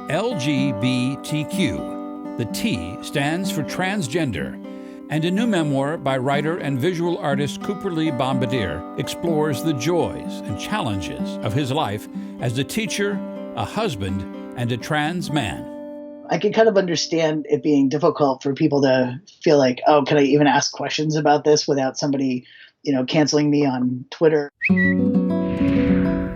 LGBTQ. The T stands for transgender, and a new memoir by writer and visual artist Cooper Lee Bombardier explores the joys and challenges of his life as a teacher, a husband, and a trans man. I can kind of understand it being difficult for people to feel like, oh, can I even ask questions about this without somebody, canceling me on Twitter?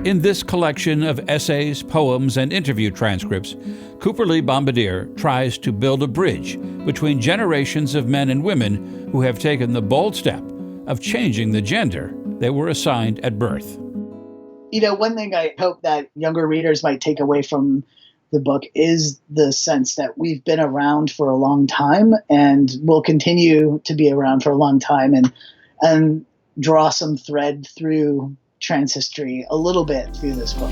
In this collection of essays, poems, and interview transcripts, Cooper Lee Bombardier tries to build a bridge between generations of men and women who have taken the bold step of changing the gender they were assigned at birth. One thing I hope that younger readers might take away from the book is the sense that we've been around for a long time and will continue to be around for a long time, and draw some thread through trans history a little bit through this book.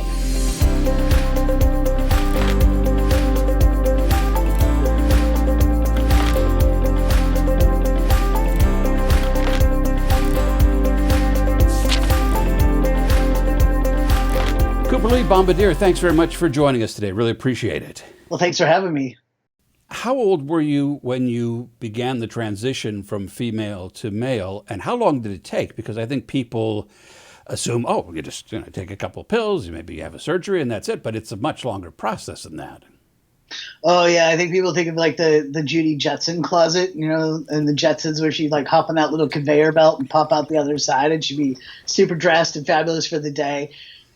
Cooper Lee Bombardier, thanks very much for joining us today. Really appreciate it. Well, thanks for having me. How old were you when you began the transition from female to male, and how long did it take? Because I think people assume, you just take a couple of pills, maybe you have a surgery, and that's it. But it's a much longer process than that. Oh, yeah. I think people think of like the Judy Jetson closet, and the Jetsons, where she'd like hop on that little conveyor belt and pop out the other side, and she'd be super dressed and fabulous for the day.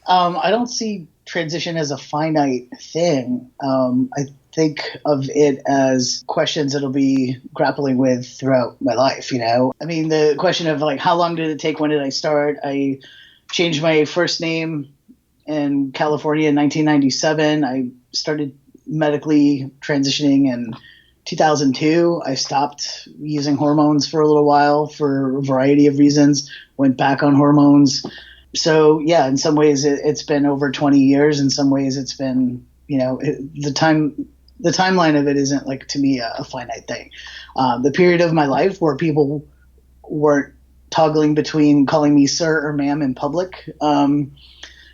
I don't see transition as a finite thing. I think of it as questions that I'll be grappling with throughout my life, I mean, the question of like, how long did it take? When did I start? I changed my first name in California in 1997. I started medically transitioning in 2002. I stopped using hormones for a little while for a variety of reasons, went back on hormones. So yeah, in some ways it's been over 20 years. In some ways it's been, the timeline of it isn't like, to me, a finite thing. The period of my life where people weren't toggling between calling me sir or ma'am in public, it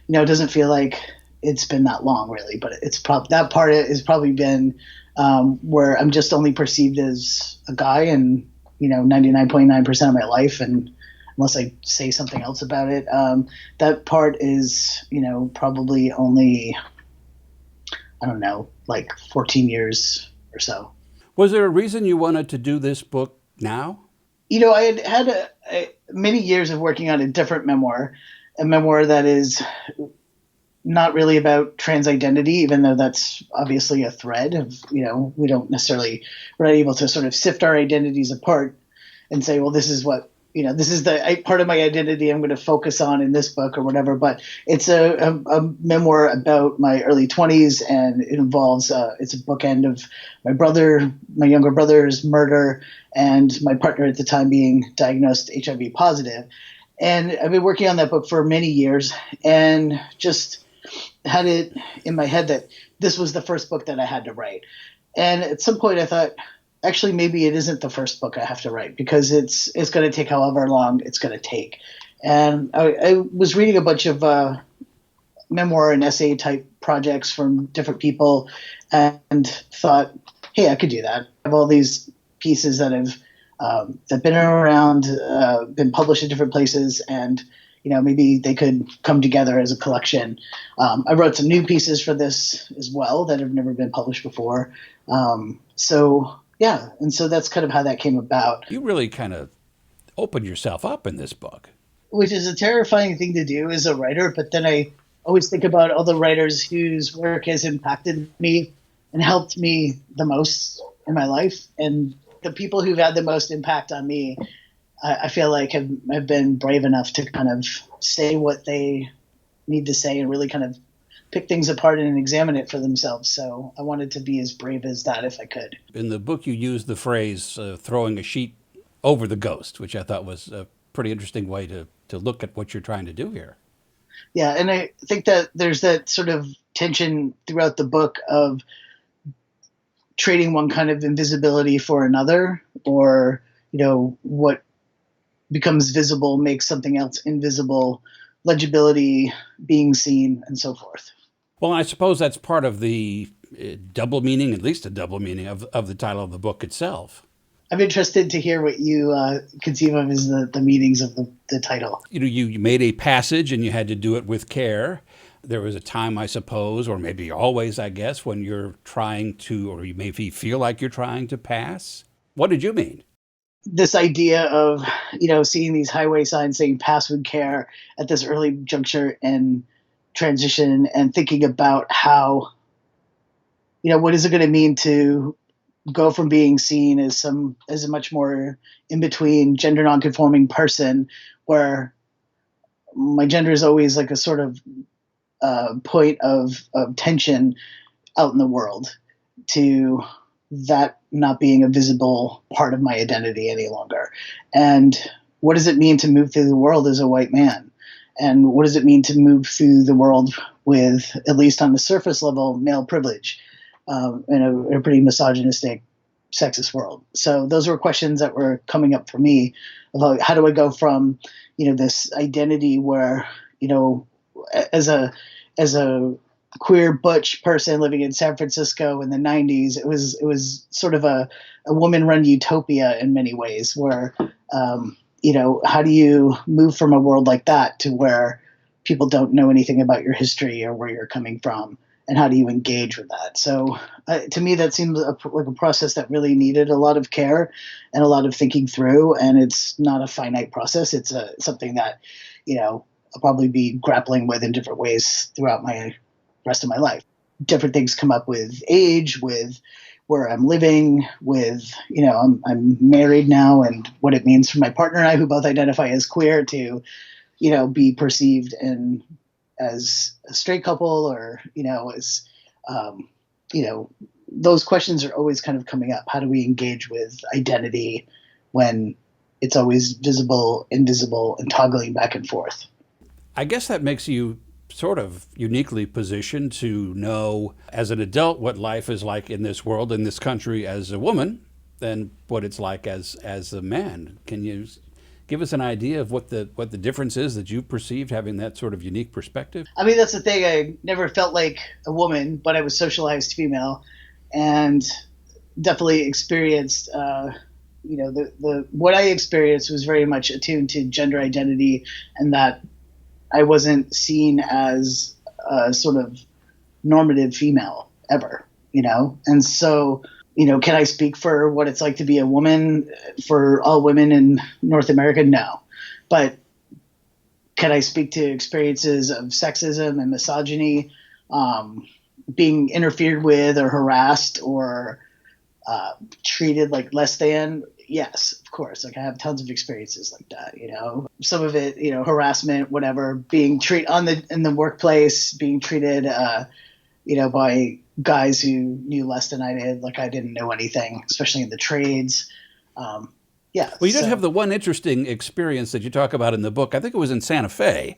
doesn't feel like it's been that long really, but that part has probably been where I'm just only perceived as a guy, and 99.9% of my life, and unless I say something else about it, that part is probably only, I don't know, like 14 years or so. Was there a reason you wanted to do this book now? I had many years of working on a different memoir, a memoir that is not really about trans identity, even though that's obviously a thread of, we don't necessarily, we're not able to sort of sift our identities apart and say, well, this is what, this is the part of my identity I'm going to focus on in this book or whatever. But it's a memoir about my early 20s, and it involves, it's a bookend of my younger brother's murder, and my partner at the time being diagnosed HIV positive. And I've been working on that book for many years, and just had it in my head that this was the first book that I had to write. And at some point I thought, actually, maybe it isn't the first book I have to write, because it's going to take however long it's going to take. And I was reading a bunch of memoir and essay type projects from different people, and thought, hey, I could do that. I have all these pieces that have been around, been published in different places, and maybe they could come together as a collection. I wrote some new pieces for this as well that have never been published before. Yeah, and so that's kind of how that came about. You really kind of opened yourself up in this book. Which is a terrifying thing to do as a writer, but then I always think about all the writers whose work has impacted me and helped me the most in my life. And the people who've had the most impact on me, I feel like have been brave enough to kind of say what they need to say and really kind of pick things apart and examine it for themselves. So I wanted to be as brave as that if I could. In the book, you used the phrase throwing a sheet over the ghost, which I thought was a pretty interesting way to look at what you're trying to do here. Yeah, and I think that there's that sort of tension throughout the book of trading one kind of invisibility for another, or, what becomes visible, makes something else invisible, legibility, being seen, and so forth. Well, I suppose that's part of the double meaning, at least a double meaning of the title of the book itself. I'm interested to hear what you conceive of as the meanings of the title. You made a passage and you had to do it with care. There was a time, I suppose, or maybe always, I guess, when you're trying to, or you maybe feel like you're trying to pass. What did you mean? This idea of, seeing these highway signs saying pass with care at this early juncture and transition, and thinking about how, what is it going to mean to go from being seen as a much more in between gender nonconforming person, where my gender is always like a sort of point of tension out in the world, to that not being a visible part of my identity any longer. And what does it mean to move through the world as a white man? And what does it mean to move through the world with, at least on the surface level, male privilege in a pretty misogynistic, sexist world? So those were questions that were coming up for me about how do I go from, this identity where, as a queer butch person living in San Francisco in the 90s, it was sort of a woman-run utopia in many ways, where how do you move from a world like that to where people don't know anything about your history or where you're coming from, and how do you engage with that? So to me, that seems like a process that really needed a lot of care and a lot of thinking through, and it's not a finite process. It's something that I'll probably be grappling with in different ways throughout my rest of my life. Different things come up with age, with where I'm living, with, I'm married now, and what it means for my partner and I, who both identify as queer, to, be perceived as a straight couple, or, as, those questions are always kind of coming up. How do we engage with identity when it's always visible, invisible, and toggling back and forth? I guess that makes you sort of uniquely positioned to know as an adult what life is like in this world, in this country, as a woman, than what it's like as a man. Can you give us an idea of what the difference is that you've perceived, having that sort of unique perspective? I mean, that's the thing. I never felt like a woman, but I was socialized female, and definitely experienced, what I experienced was very much attuned to gender identity, and that I wasn't seen as a sort of normative female ever, And so, can I speak for what it's like to be a woman for all women in North America? No. But can I speak to experiences of sexism and misogyny, being interfered with or harassed or treated like less than? Yes, of course. Like, I have tons of experiences like that, some of it, harassment, whatever, being treated in the workplace, being treated, by guys who knew less than I did. Like, I didn't know anything, especially in the trades. Yeah. Well, you did have the one interesting experience that you talk about in the book. I think it was in Santa Fe,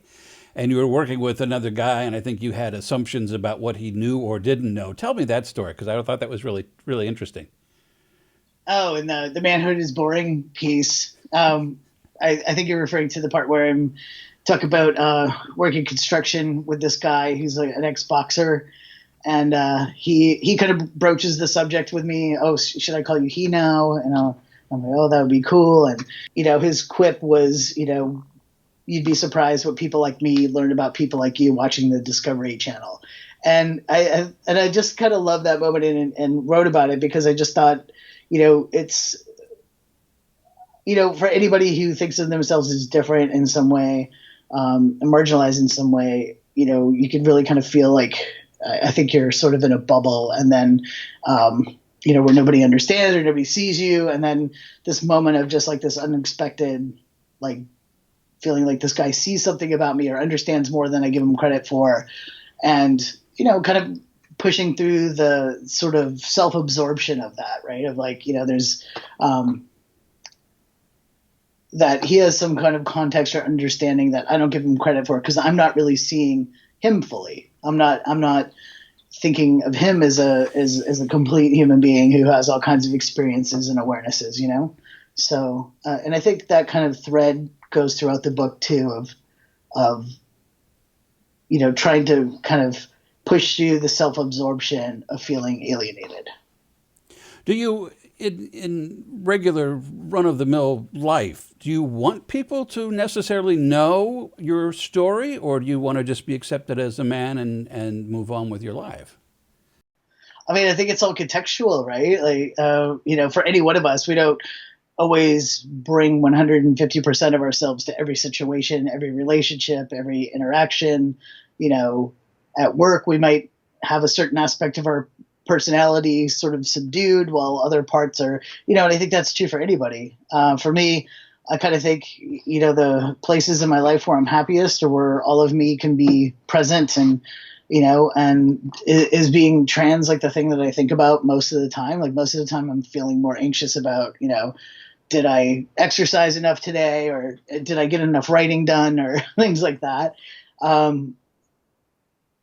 and you were working with another guy, and I think you had assumptions about what he knew or didn't know. Tell me that story, because I thought that was really, really interesting. Oh, and the manhood is boring piece. I think you're referring to the part where I'm talk about working construction with this guy who's like an ex-boxer, and he kind of broaches the subject with me. Oh, should I call you he now? And I'm like, oh, that would be cool. And his quip was, you'd be surprised what people like me learn about people like you watching the Discovery Channel. And I just kind of loved that moment and wrote about it, because I just thought, it's, for anybody who thinks of themselves as different in some way, and marginalized in some way, you can really kind of feel like, I think you're sort of in a bubble, and then, where nobody understands or nobody sees you. And then this moment of just like this unexpected, like, feeling like this guy sees something about me or understands more than I give him credit for. And, kind of pushing through the sort of self-absorption of that, right? Of like, there's that he has some kind of context or understanding that I don't give him credit for, because I'm not really seeing him fully. I'm not thinking of him as a complete human being who has all kinds of experiences and awarenesses, So, and I think that kind of thread goes throughout the book too, of trying to kind of push through the self-absorption of feeling alienated. Do you, in regular run of the mill life, do you want people to necessarily know your story, or do you want to just be accepted as a man and move on with your life? I mean, I think it's all contextual, right? Like, for any one of us, we don't always bring 150% of ourselves to every situation, every relationship, every interaction. You know, at work, we might have a certain aspect of our personality sort of subdued while other parts are, and I think that's true for anybody. For me, I kind of think, the places in my life where I'm happiest or where all of me can be present and is being trans like the thing that I think about most of the time. Like most of the time I'm feeling more anxious about, did I exercise enough today, or did I get enough writing done, or things like that.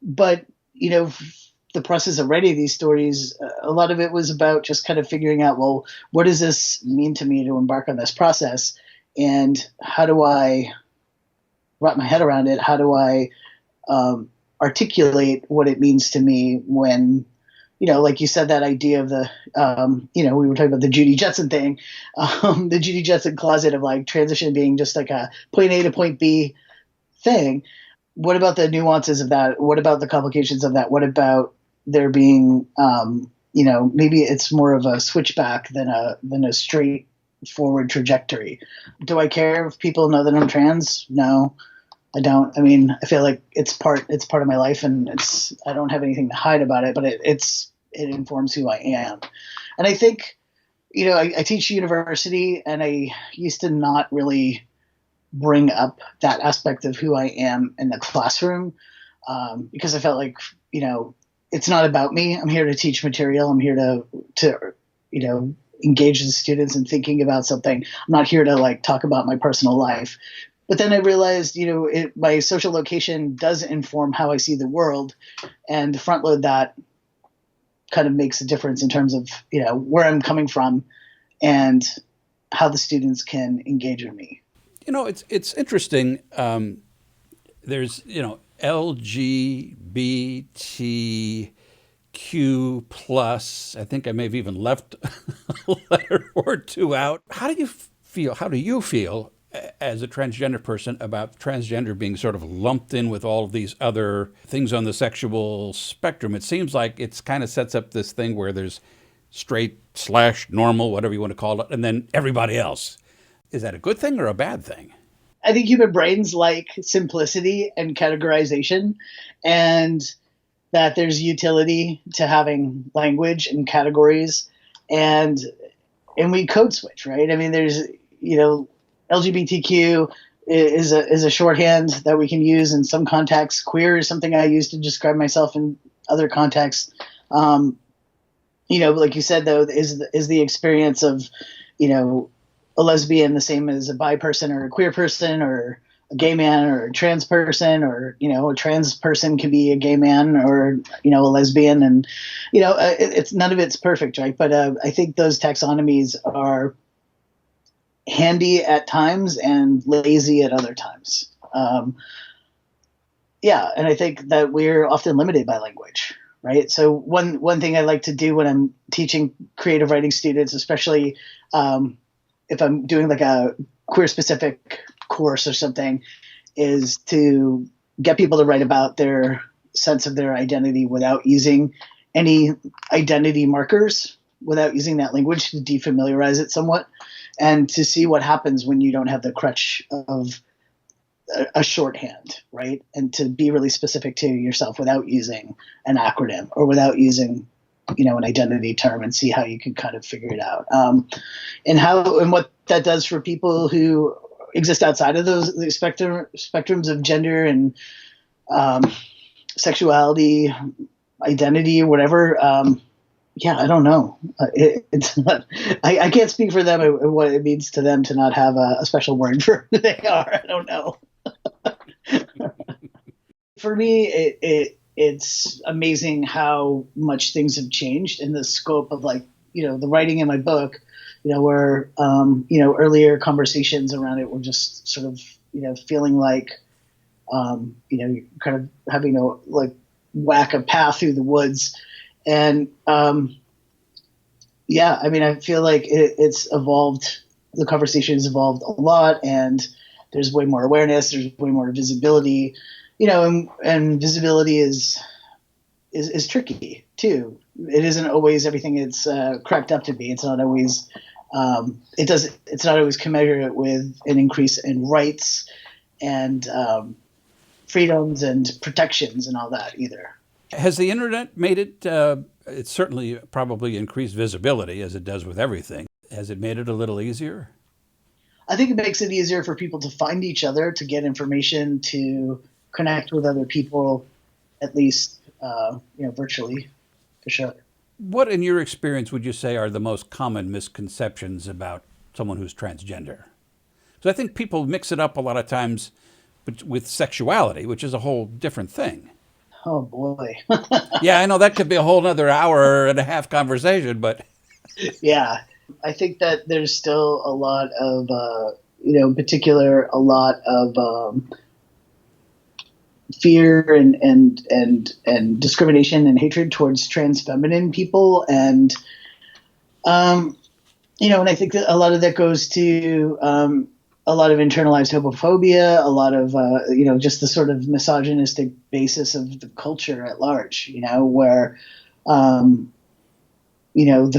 But, the process of writing these stories, a lot of it was about just kind of figuring out, well, what does this mean to me to embark on this process? And how do I wrap my head around it? How do I articulate what it means to me when, like you said, that idea of the, we were talking about the Judy Jetson thing, the Judy Jetson closet of like transition being just like a point A to point B thing. What about the nuances of that? What about the complications of that? What about there being, maybe it's more of a switchback than a straight forward trajectory. Do I care if people know that I'm trans? No, I don't. I mean, I feel like it's part of my life, and I don't have anything to hide about it, but it informs who I am. And I think, I teach university, and I used to not really bring up that aspect of who I am in the classroom, because I felt like, it's not about me. I'm here to teach material. I'm here to engage the students in thinking about something. I'm not here to like talk about my personal life. But then I realized, my social location does inform how I see the world, and to front load that kind of makes a difference in terms of, where I'm coming from and how the students can engage with me. It's interesting. There's, LGBTQ plus. I think I may have even left a letter or two out. How do you feel? How do you feel as a transgender person about transgender being sort of lumped in with all of these other things on the sexual spectrum? It seems like it's kind of sets up this thing where there's straight / normal, whatever you want to call it, and then everybody else. Is that a good thing or a bad thing? I think human brains like simplicity and categorization, and that there's utility to having language and categories, and we code switch, right? I mean, there's, LGBTQ is a shorthand that we can use in some contexts. Queer is something I use to describe myself in other contexts. Like you said, though, is the experience of, a lesbian the same as a bi person or a queer person or a gay man or a trans person, or, a trans person can be a gay man or, a lesbian, and, it's none of it's perfect, right? But I think those taxonomies are handy at times and lazy at other times. And I think that we're often limited by language, right? So one thing I like to do when I'm teaching creative writing students, especially if I'm doing like a queer specific course or something, is to get people to write about their sense of their identity without using any identity markers, without using that language, to defamiliarize it somewhat, and to see what happens when you don't have the crutch of a shorthand, right? And to be really specific to yourself without using an acronym or without using, an identity term, and see how you can kind of figure it out. And what that does for people who exist outside of the spectrums of gender and sexuality, identity, or whatever. I don't know. I can't speak for them and what it means to them to not have a special word for who they are. I don't know. For me, it's amazing how much things have changed in the scope of the writing in my book. where earlier conversations around it were just sort of feeling like you're kind of having to like whack a path through the woods, and I feel like it's evolved. The conversation has evolved a lot, and there's way more awareness. There's way more visibility, and visibility is tricky too. It isn't always everything it's cracked up to be. It's not always. It's not always commensurate with an increase in rights and freedoms and protections and all that either. Has the internet made it? It's certainly probably increased visibility, as it does with everything. Has it made it a little easier? I think it makes it easier for people to find each other, to get information, to connect with other people, at least virtually, for sure. What, in your experience, would you say are the most common misconceptions about someone who's transgender? So I think people mix it up a lot of times with sexuality, which is a whole different thing. Oh boy. Yeah, I know that could be a whole other hour and a half conversation, but yeah, I think that there's still a lot of, in particular, a lot of fear and discrimination and hatred towards trans feminine people, and and I think that a lot of that goes to a lot of internalized homophobia, a lot of just the sort of misogynistic basis of the culture at large, where the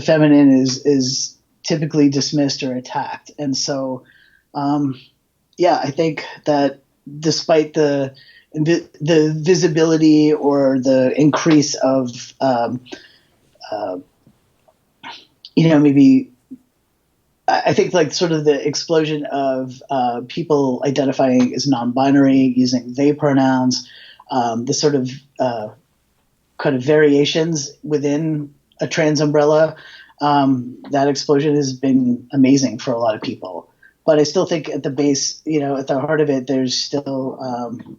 feminine is typically dismissed or attacked, and so I think that despite the visibility or the increase of maybe I think like sort of the explosion of people identifying as non-binary, using they pronouns, the sort of kind of variations within a trans umbrella, that explosion has been amazing for a lot of people. But I still think at the base, at the heart of it, there's still,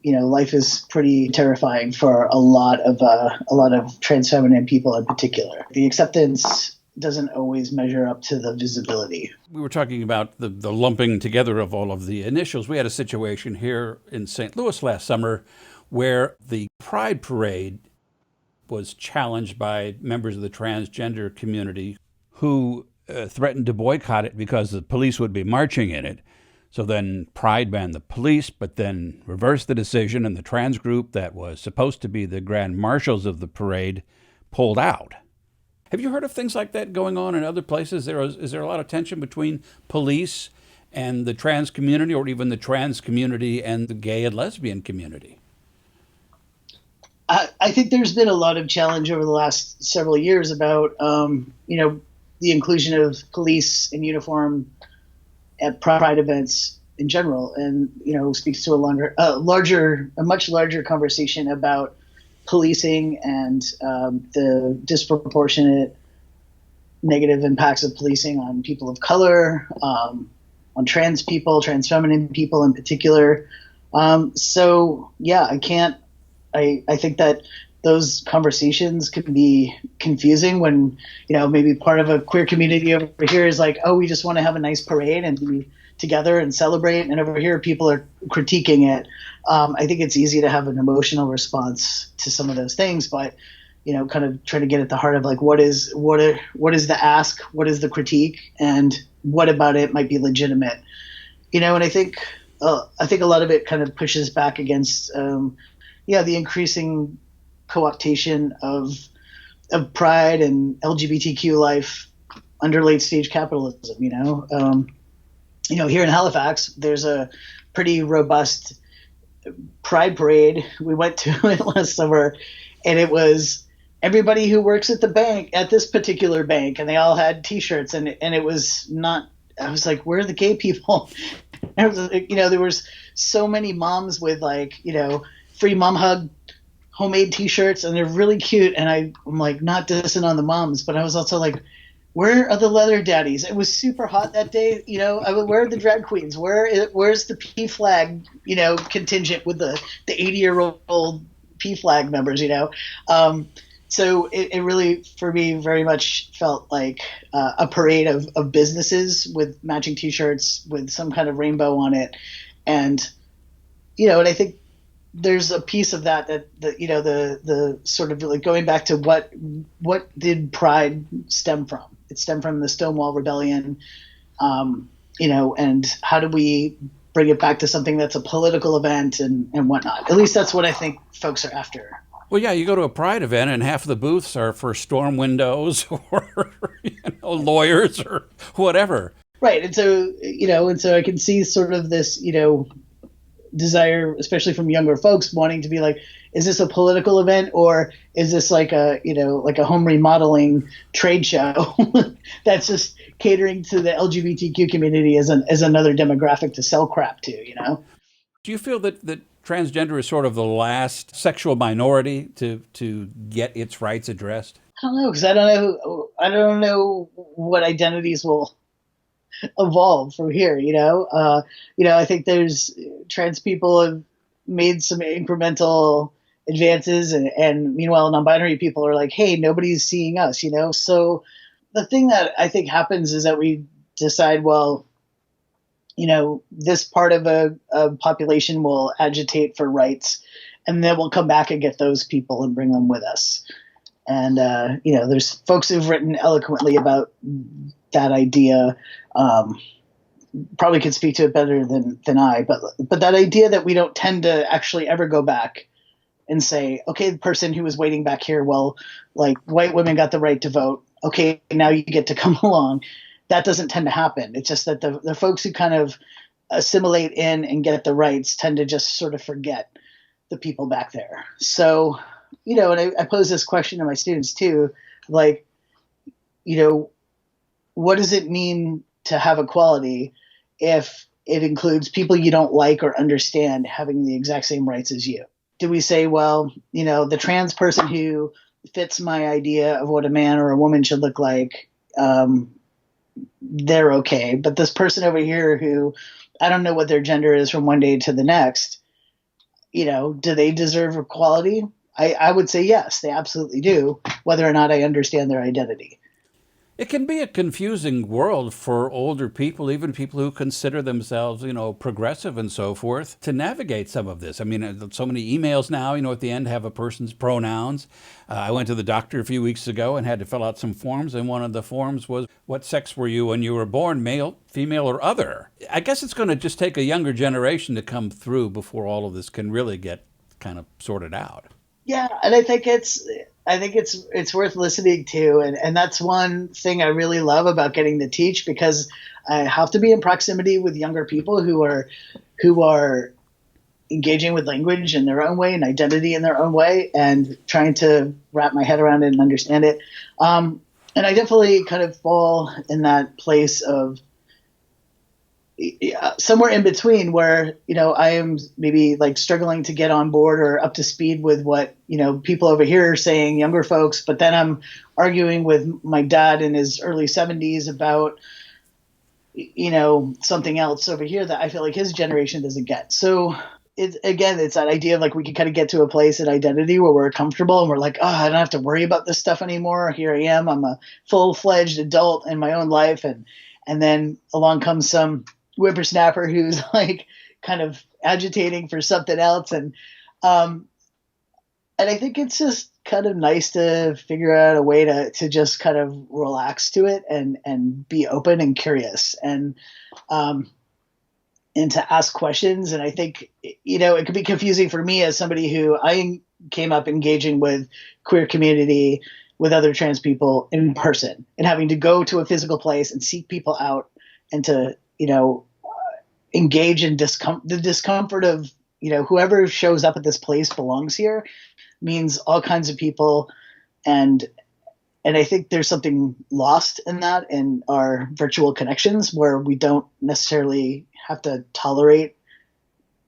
life is pretty terrifying for a lot of trans feminine people in particular. The acceptance doesn't always measure up to the visibility. We were talking about the lumping together of all of the initials. We had a situation here in St. Louis last summer where the Pride Parade was challenged by members of the transgender community who threatened to boycott it because the police would be marching in it. So then Pride banned the police, but then reversed the decision, and the trans group that was supposed to be the grand marshals of the parade pulled out. Have you heard of things like that going on in other places? Is there a lot of tension between police and the trans community, or even the trans community and the gay and lesbian community? I think there's been a lot of challenge over the last several years about, the inclusion of police in uniform at Pride events in general, and speaks to a much larger conversation about policing and the disproportionate negative impacts of policing on people of color, on trans people, trans feminine people in particular. I think that those conversations can be confusing when, maybe part of a queer community over here is like, oh, we just want to have a nice parade and be together and celebrate. And over here, people are critiquing it. I think it's easy to have an emotional response to some of those things, but, kind of trying to get at the heart of like, what is the ask? What is the critique? And what about it might be legitimate? And I think a lot of it kind of pushes back against, the increasing co-optation of pride and LGBTQ life under late stage capitalism. Here in Halifax, there's a pretty robust pride parade. We went to it last summer, and it was everybody who works at the bank, at this particular bank, and they all had T-shirts, and it was not. I was like, where are the gay people? And it was, there was so many moms with free mom hug homemade T-shirts, and they're really cute. And I'm like, not dissing on the moms, but I was also like, where are the leather daddies? It was super hot that day. Where are the drag queens? Where's the P flag, contingent with the 80-year-old P flag members, So it really, for me, very much felt like a parade of businesses with matching T-shirts with some kind of rainbow on it, and and I think there's a piece of that the sort of like going back to what did Pride stem from? It stemmed from the Stonewall Rebellion, and how do we bring it back to something that's a political event and whatnot? At least that's what I think folks are after. Well, yeah, you go to a Pride event and half of the booths are for storm windows or lawyers or whatever. Right. And so I can see sort of this, desire, especially from younger folks, wanting to be like, is this a political event or is this like a home remodeling trade show that's just catering to the LGBTQ community as another demographic to sell crap to? Do you feel that transgender is sort of the last sexual minority to get its rights addressed? I don't know, because I don't know what identities will evolve from here. I think there's trans people have made some incremental advances, and meanwhile, non-binary people are like, hey, nobody's seeing us. So the thing that I think happens is that we decide, well, this part of a population will agitate for rights, and then we'll come back and get those people and bring them with us. And there's folks who've written eloquently about that idea. Probably could speak to it better than I, but that idea that we don't tend to actually ever go back and say, okay, the person who was waiting back here, well, like white women got the right to vote. Okay, now you get to come along. That doesn't tend to happen. It's just that the folks who kind of assimilate in and get the rights tend to just sort of forget the people back there. So, and I pose this question to my students too, like, what does it mean to have equality if it includes people you don't like or understand having the exact same rights as you? Do we say, well, the trans person who fits my idea of what a man or a woman should look like, they're okay, but this person over here who I don't know what their gender is from one day to the next, do they deserve equality? I would say yes, they absolutely do, whether or not I understand their identity. It can be a confusing world for older people, even people who consider themselves, progressive and so forth, to navigate some of this. I mean, so many emails now, at the end have a person's pronouns. I went to the doctor a few weeks ago and had to fill out some forms, and one of the forms was, what sex were you when you were born, male, female, or other? I guess it's going to just take a younger generation to come through before all of this can really get kind of sorted out. Yeah, and I think it's worth listening to, and that's one thing I really love about getting to teach, because I have to be in proximity with younger people who are engaging with language in their own way and identity in their own way, and trying to wrap my head around it and understand it. And I definitely kind of fall in that place of somewhere in between where, I am maybe like struggling to get on board or up to speed with what, people over here are saying, younger folks, but then I'm arguing with my dad in his early 70s about, something else over here that I feel like his generation doesn't get. So it's that idea of like, we can kind of get to a place in identity where we're comfortable and we're like, oh, I don't have to worry about this stuff anymore. Here I am. I'm a full-fledged adult in my own life. And then along comes some whippersnapper who's like kind of agitating for something else, and I think it's just kind of nice to figure out a way to just kind of relax to it and be open and curious and to ask questions. And I think it could be confusing for me as somebody who I came up engaging with queer community, with other trans people in person, and having to go to a physical place and seek people out and to engage in the discomfort of, whoever shows up at this place belongs here, means all kinds of people. And I think there's something lost in that in our virtual connections, where we don't necessarily have to tolerate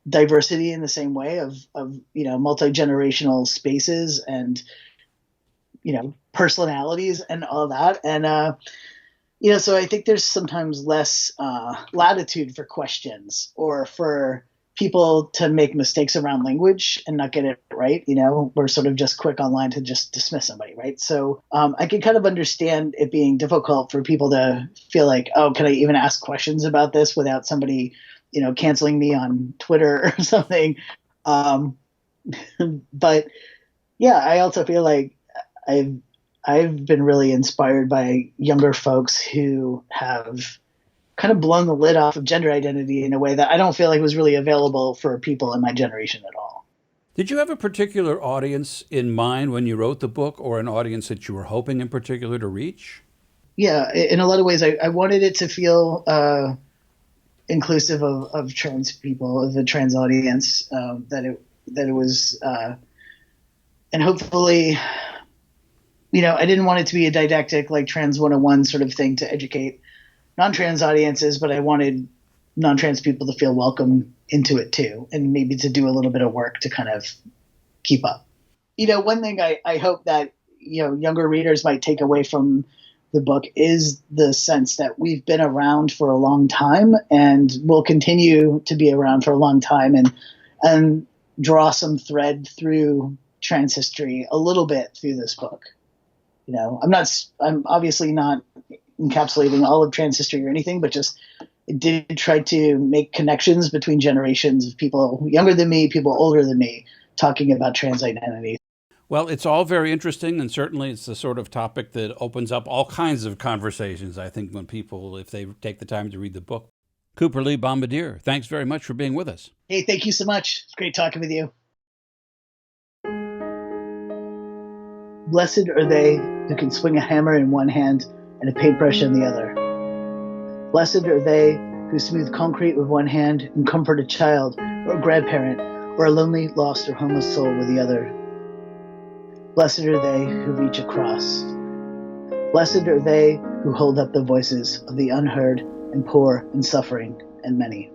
diversity in the same way of multi-generational spaces and, personalities and all that. And, so I think there's sometimes less latitude for questions or for people to make mistakes around language and not get it right. We're sort of just quick online to just dismiss somebody, right? So I can kind of understand it being difficult for people to feel like, oh, can I even ask questions about this without somebody, canceling me on Twitter or something? But yeah, I also feel like I've been really inspired by younger folks who have kind of blown the lid off of gender identity in a way that I don't feel like was really available for people in my generation at all. Did you have a particular audience in mind when you wrote the book, or an audience that you were hoping in particular to reach? Yeah, in a lot of ways, I wanted it to feel inclusive of trans people, of the trans audience, that it was, and hopefully, I didn't want it to be a didactic like Trans 101 sort of thing to educate non-trans audiences, but I wanted non-trans people to feel welcome into it too, and maybe to do a little bit of work to kind of keep up. One thing I hope that younger readers might take away from the book is the sense that we've been around for a long time and will continue to be around for a long time, and draw some thread through trans history a little bit through this book. I'm obviously not encapsulating all of trans history or anything, but just it did try to make connections between generations of people younger than me, people older than me, talking about trans identity. Well, it's all very interesting, and certainly it's the sort of topic that opens up all kinds of conversations, I think, when people, if they take the time to read the book. Cooper Lee Bombardier, thanks very much for being with us. Hey, thank you so much. It's great talking with you. Blessed are they who can swing a hammer in one hand and a paintbrush in the other. Blessed are they who smooth concrete with one hand and comfort a child or a grandparent or a lonely, lost, or homeless soul with the other. Blessed are they who reach across. Blessed are they who hold up the voices of the unheard and poor and suffering and many.